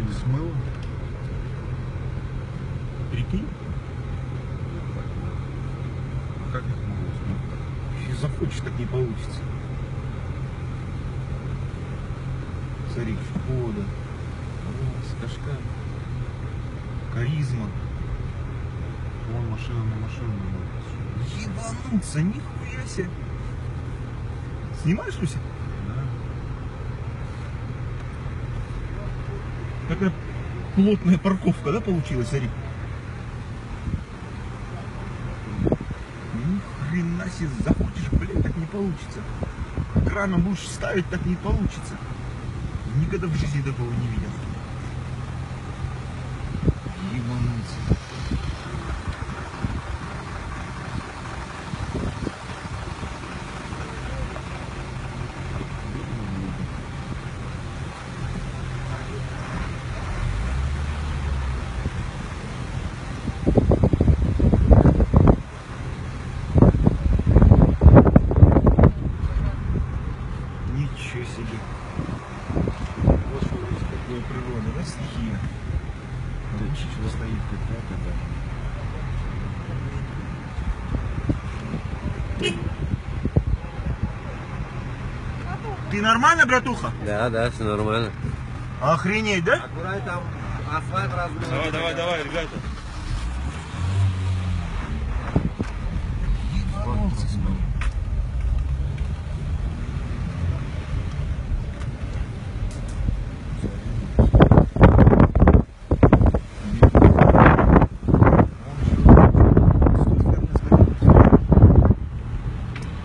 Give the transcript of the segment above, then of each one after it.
не смыло. Прикинь? А как их могло смыть? Если захочешь, так не получится. Смотри, Шкода, Кашкай, Каризма. Вон машина на машину. Ебануться, нихуя себе. Снимаешь, Люся? Да. Какая плотная парковка, да, получилась, смотри? Ни хрена себе, захочешь, блин, так не получится. Краном будешь ставить, так не получится. Никогда в жизни такого не видел. Ебануться. Ничего себе. Вот что здесь такое природа, да, стихия. Да ничего стоит, как это. Ты нормально, братуха? Да, все нормально. Охренеть, да? Аккуратно, там асфальт разбил. Давай, ребята. Ебанулся, смотри.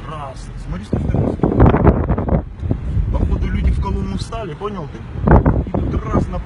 Раз. Смотри, что в походу люди в колонну встали, понял ты? И тут раз на